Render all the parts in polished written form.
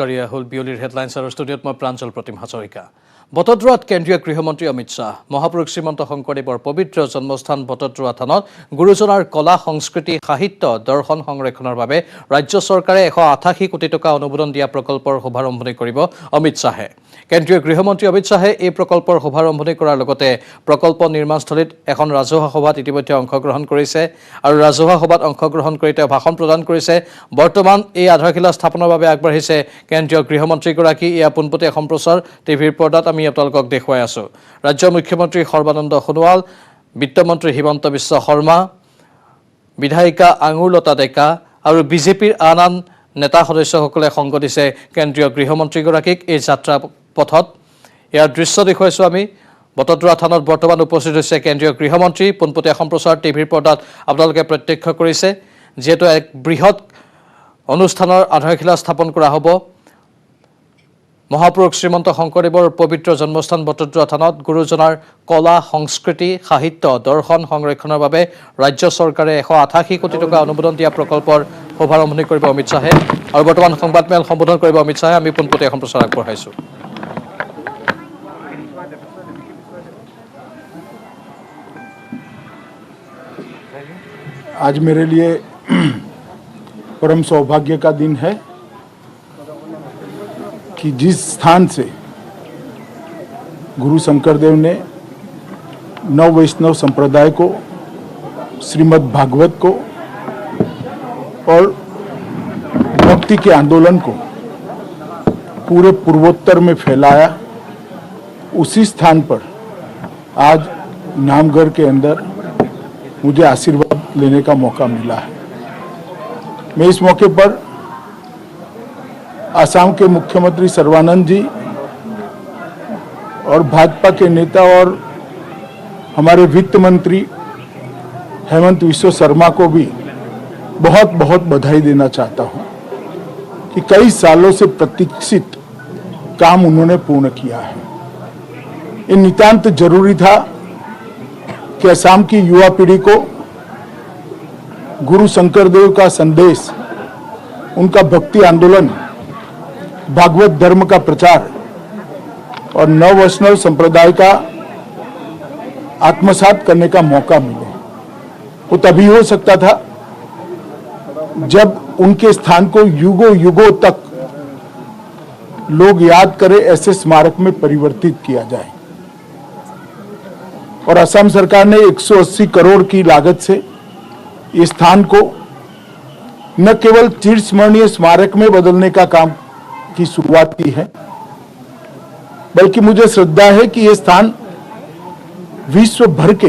কাৰিয়া হল বিয়লিৰ হেডলাইন্স আৰু ষ্টুডিঅ'ত মই প্ৰাঞ্জল প্ৰতিম হাজৰিকা। বটদ্ৰৱাত কেন্দ্ৰীয় গৃহমন্ত্ৰী অমিত শ্বাহ মহাপুৰুষ শ্ৰীমন্ত শংকৰদেৱৰ পবিত্ৰ জন্মস্থান বটদ্ৰৱা থানত গুৰুজনাৰ কলা সংস্কৃতি সাহিত্য দৰ্শন সংৰক্ষণৰ বাবে ৰাজ্য চৰকাৰে 188 কোটি টকা অনুমোদন দিয়া প্ৰকল্পৰ শুভাৰম্ভণি কৰিব অমিত শ্বাহে। কেন্দ্ৰীয় গৃহমন্ত্ৰী অমিত শ্বাহে এই প্ৰকল্পৰ শুভাৰম্ভণি কৰাৰ লগতে প্ৰকল্প নিৰ্মাণস্থলীত এখন ৰাজহুৱা সভাত ইতিমধ্যে অংশগ্ৰহণ কৰিছে আৰু ৰাজহুৱা সভাত অংশগ্ৰহণ কৰি তেওঁ ভাষণ প্ৰদান কৰিছে। বৰ্তমান এই আধাৰশিলা স্থাপনৰ বাবে আগবাঢ়িছে কেন্দ্ৰীয় গৃহমন্ত্ৰীগৰাকী। এয়া পোনপটীয়া সম্প্ৰচাৰ টিভিৰ পৰ্দাত আমি আপোনালোকক দেখুৱাই আছো। ৰাজ্যৰ মুখ্যমন্ত্ৰী সৰ্বানন্দ সোণোৱাল, বিত্তমন্ত্ৰী হিমন্ত বিশ্ব শৰ্মা, বিধায়িকা আঙুৰলতা ডেকা আৰু বিজেপিৰ আন নেতা সদস্যসকলে সংগ দিছে কেন্দ্ৰীয় গৃহমন্ত্ৰীগৰাকীক এই যাত্ৰা পথত। ইয়াৰ দৃশ্য দেখুৱাইছো আমি। বটদ্ৰৱা থানত বৰ্তমান উপস্থিত হৈছে কেন্দ্ৰীয় গৃহমন্ত্ৰী। পোনপটীয়া সম্প্ৰচাৰ টিভিৰ পৰ্দাত আপোনালোকে প্ৰত্যক্ষ কৰিছে। যিহেতু এক বৃহৎ অনুষ্ঠানৰ আধাৰশিলা স্থাপন কৰা হ'ব মহাপুৰুষ শ্ৰীমন্ত শংকৰদেৱৰ পবিত্ৰ জন্মস্থান বটদ্ৰৱা থানত গুৰুজনাৰ কলা সংস্কৃতি সাহিত্য দৰ্শন সংৰক্ষণৰ বাবে ৰাজ্য চৰকাৰে 188 কোটি টকা অনুমোদন দিয়া প্ৰকল্পৰ শুভাৰম্ভণি কৰিব অমিত শ্বাহে আৰু বৰ্তমান সংবাদমেল সম্বোধন কৰিব অমিত শ্বাহে। আমি পোনপটীয়া সম্প্ৰচাৰ আগবঢ়াইছো। आज मेरे लिए परम सौभाग्य का दिन है कि जिस स्थान से गुरु शंकरदेव ने नव वैष्णव संप्रदाय को, श्रीमद् भागवत को और भक्ति के आंदोलन को पूरे पूर्वोत्तर में फैलाया, उसी स्थान पर आज नामगढ़ के अंदर मुझे आशीर्वाद लेने का मौका मिला है। मैं इस मौके पर असम के मुख्यमंत्री सर्बानंद जी और भाजपा के नेता और हमारे वित्त मंत्री हेमंत विश्व शर्मा को भी बहुत बहुत बधाई देना चाहता हूं कि कई सालों से प्रतीक्षित काम उन्होंने पूर्ण किया है। ये नितांत जरूरी था कि असम की युवा पीढ़ी को गुरु शंकरदेव का संदेश, उनका भक्ति आंदोलन, भागवत धर्म का प्रचार और नव वैष्णव संप्रदाय का आत्मसात करने का मौका मिले। वो तभी हो सकता था जब उनके स्थान को युगों युगों तक लोग याद करें, ऐसे स्मारक में परिवर्तित किया जाए। और असम सरकार ने 180 करोड़ की लागत से इस स्थान को न केवल चिरस्मरणीय स्मारक में बदलने का काम की शुरुआत की है, बल्कि मुझे श्रद्धा है कि यह स्थान विश्व भर के,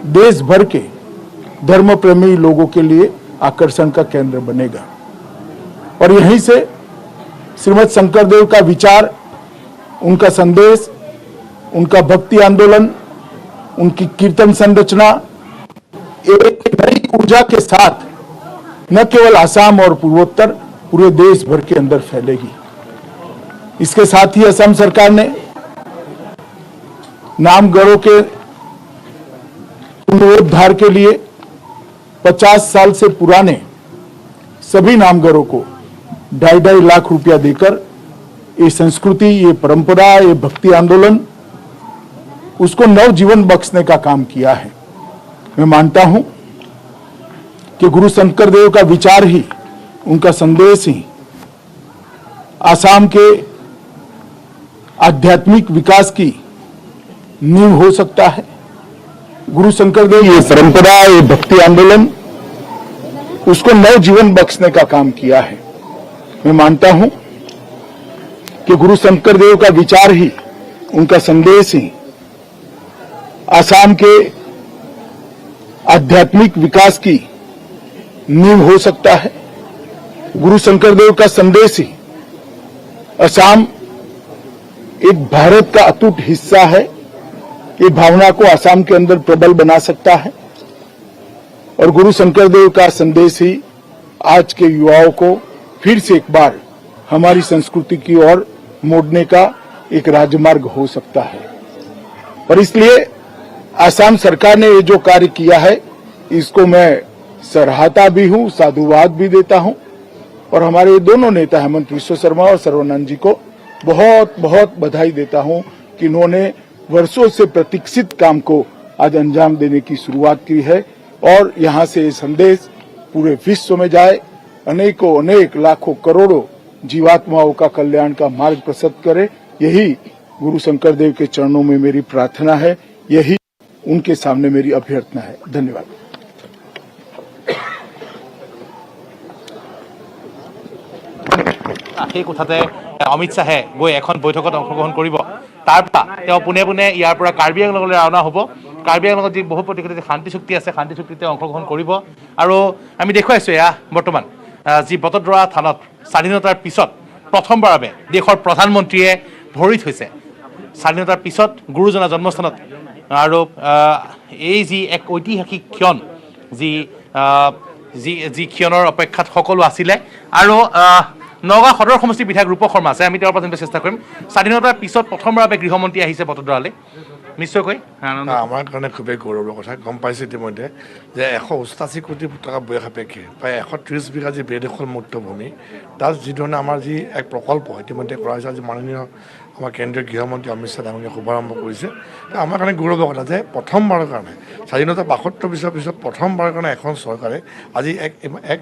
देश भर के धर्म प्रेमी लोगों के लिए आकर्षण का केंद्र बनेगा। और यहीं से श्रीमद् शंकरदेव का विचार, उनका संदेश, उनका भक्ति आंदोलन, उनकी कीर्तन संरचना एक नई ऊर्जा के साथ न केवल असम और पूर्वोत्तर, पूरे देश भर के अंदर फैलेगी। इसके साथ ही असम सरकार ने नामगढ़ों के पुनरुद्धार के लिए 50 साल से पुराने सभी नामगढ़ों को 2.5 लाख रुपया देकर ये संस्कृति, ये परंपरा, ये भक्ति आंदोलन, उसको नवजीवन बख्शने का काम किया है। मैं मानता हूं कि गुरु शंकरदेव का विचार ही, उनका संदेश ही असम के आध्यात्मिक विकास की नींव हो सकता है। गुरु शंकरदेव ये परंपरा, ये भक्ति आंदोलन, उसको नव जीवन बख्शने का काम किया है। मैं मानता हूं कि गुरु शंकरदेव का विचार ही, उनका संदेश ही असम के आध्यात्मिक विकास की नींव हो सकता है। गुरु शंकरदेव का संदेश ही असम एक भारत का अटूट हिस्सा है, ये भावना को असम के अंदर प्रबल बना सकता है। और गुरु शंकरदेव का संदेश ही आज के युवाओं को फिर से एक बार हमारी संस्कृति की ओर मोड़ने का एक राजमार्ग हो सकता है। और इसलिए असम सरकार ने ये जो कार्य किया है, इसको मैं सराहता भी हूं, साधुवाद भी देता हूं और हमारे ये दोनों नेता हेमंत विश्व शर्मा और सर्वानंद जी को बहुत बहुत बधाई देता हूं कि इन्होंने वर्षों से प्रतीक्षित काम को आज अंजाम देने की शुरुआत की है और यहां से ये संदेश पूरे विश्व में जाए, अनेकों अनेक लाखों करोड़ों जीवात्माओं का कल्याण का मार्ग प्रशस्त करे। यही गुरु शंकर देव के चरणों में मेरी प्रार्थना है, यही उनके सामने मेरी अभ्यर्थना है। धन्यवाद। সেই কোঠাতে অমিত শ্বাহে গৈ এখন বৈঠকত অংশগ্ৰহণ কৰিব। তাৰ পৰা তেওঁ পোনে পোনে ইয়াৰ পৰা কাৰ্বি আংলঙলৈ ৰাওনা হ'ব। কাৰ্বি আংলঙত যি বহু প্ৰতিষ্ঠিত শান্তি চুক্তি আছে, শান্তি চুক্তিতে অংশগ্ৰহণ কৰিব। আৰু আমি দেখুৱাইছোঁ এয়া বৰ্তমান যি বটদ্ৰৱা থানত স্বাধীনতাৰ পিছত প্ৰথমবাৰৰ বাবে দেশৰ প্ৰধানমন্ত্ৰীয়ে ভৰি থৈছে স্বাধীনতাৰ পিছত গুৰুজনাৰ জন্মস্থানত। আৰু এই যি এক ঐতিহাসিক ক্ষণ, যি ক্ষণৰ অপেক্ষাত সকলো আছিলে। আৰু নগাঁও সদৰ সমষ্টিৰ বিধায়ক ৰূপক শৰ্মা আছে, আমি তেওঁৰ পৰা জানিবলৈ চেষ্টা কৰিম। স্বাধীনতাৰ পিছত প্ৰথমবাৰৰ বাবে গৃহমন্ত্ৰী আহিছে বটদ্ৰৱালৈ, নিশ্চয়কৈ আমাৰ কাৰণে খুবেই গৌৰৱৰ কথা। গম পাইছোঁ ইতিমধ্যে যে 188 কোটি টকা ব্যয় সাপেক্ষে প্ৰায় 130 বিঘা যি বেদখল মুক্ত ভূমি, তাত যিধৰণে আমাৰ যি এক প্ৰকল্প ইতিমধ্যে কৰা হৈছে, আজি মাননীয় আমাৰ কেন্দ্ৰীয় গৃহমন্ত্ৰী অমিত শ্বাহ ডাঙৰীয়াই শুভাৰম্ভ কৰিছে। আমাৰ কাৰণে গৌৰৱৰ কথা যে প্ৰথমবাৰৰ কাৰণে স্বাধীনতা 72 বছৰৰ পিছত প্ৰথমবাৰৰ কাৰণে এখন চৰকাৰে আজি এক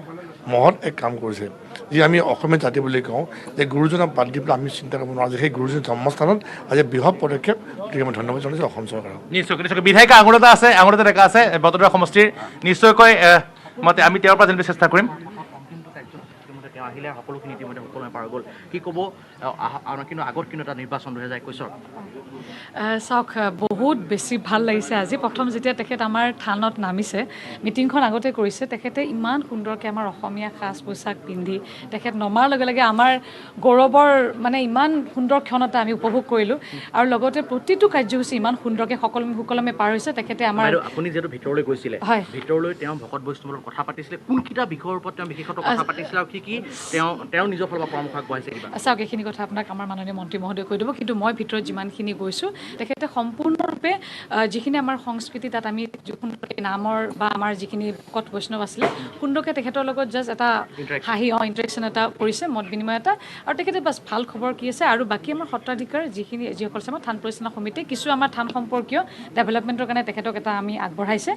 মহৎ এক কাম কৰিছে, যি আমি অসমীয়া জাতি বুলি কওঁ যে গুৰুজনক বাদ দি পেলাই আমি চিন্তা কৰিব নোৱাৰোঁ যে সেই গুৰুজনৰ জন্মস্থানত আজি বৃহৎ পদক্ষেপ, গতিকে মই ধন্যবাদ জনাইছোঁ অসম চৰকাৰক। নিশ্চয়কৈ বিধায়িকা আঙুৰতা ডেকা আছে বটদ্ৰৱা সমষ্টিৰ, নিশ্চয়কৈ আমি তেওঁৰ পৰা জানিবলৈ চেষ্টা কৰিম। তেওঁ আহিলে সকলোখিনি ইতিমধ্যে সকলোৱে পাৰ গ'ল, কি ক'ব? কিন্তু আগত কিন্তু এটা নিৰ্বাচন 2021 চাওক, বহুত বেছি ভাল লাগিছে আজি। প্ৰথম যেতিয়া তেখেত আমাৰ থানত নামিছে, মিটিংখন আগতে কৰিছে, তেখেতে ইমান সুন্দৰকৈ আমাৰ অসমীয়া সাজ পোছাক পিন্ধি তেখেত নমাৰ লগে লগে আমাৰ গৌৰৱৰ মানে ইমান সুন্দৰ ক্ষণ এটা আমি উপভোগ কৰিলোঁ। আৰু লগতে প্ৰতিটো কাৰ্যসূচী ইমান সুন্দৰকৈ সুকলমে পাৰ হৈছে। তেখেতে আমাৰ আপুনি যিহেতু ভিতৰলৈ গৈছিলে, ভিতৰলৈ তেওঁ ভকত বৈষ্ণৱৰ কথা পাতিছিলে, কোনকেইটা বিষয়ৰ ওপৰত তেওঁ বিশেষত্ব কথা পাতিছিলে আৰু কি তেওঁ নিজৰ ফালৰ পৰা পৰামৰ্শ আগবঢ়াইছে কিবা? চাওক, এইখিনি কথা আপোনাক আমাৰ মাননীয় মন্ত্ৰী মহোদয়ে কৈ দিব, কিন্তু মই ভিতৰত যিমানখিনি গৈছোঁ তেখেতে সম্পূৰ্ণৰূপে যিখিনি আমাৰ সংস্কৃতি তাত আমি সুন্দৰকৈ নামৰ বা আমাৰ যিখিনি ভকত বৈষ্ণৱ আছিলে সুন্দৰকৈ তেখেতৰ লগত জাষ্ট এটা হাঁহি ইণ্টাৰেকশ্যন এটা কৰিছে, মত বিনিময় এটা। আৰু তেখেতে বাছ ভাল খবৰ কি আছে আৰু বাকী আমাৰ সত্ৰাধিকাৰ যিসকল আছে আমাৰ থান পৰিচালনা সমিতি কিছু আমাৰ থান সম্পৰ্কীয় ডেভেলপমেণ্টৰ কাৰণে তেখেতক এটা আমি আগবঢ়াইছে।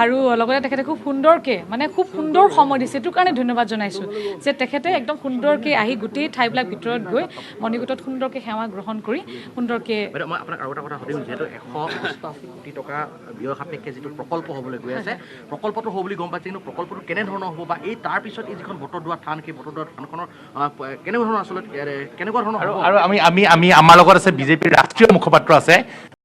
আৰু লগতে তেখেতে খুব সুন্দৰকৈ খুব সুন্দৰ সময় দিছে, এইটো কাৰণে ধন্যবাদ জনাইছোঁ যে তেখেতে একদম সুন্দৰকৈ আহি গোটেই ঠাইবিলাক ভিতৰত গৈ মণিকূটত সুন্দৰকৈ সেৱা গ্ৰহণ কৰি সুন্দৰকৈ। মই আপোনাক আৰু এটা কথা সুধিম, যিহেতু 188 কোটি টকা ব্যয় সাপেক্ষে যিটো প্ৰকল্প হ'বলৈ গৈ আছে, প্ৰকল্পটো হ'ব বুলি গম পাইছে, কিন্তু প্ৰকল্পটো কেনেধৰণৰ হ'ব বা এই তাৰ পিছত এই যিখন বটদ্ৰৱা থান, সেই বটদ্ৰৱা থানখনৰ কেনেকুৱা ধৰণৰ আচলতে কেনেকুৱা ধৰণৰ? আৰু আমি আমাৰ লগত আছে বিজেপিৰ ৰাষ্ট্ৰীয় মুখপাত্ৰ আছে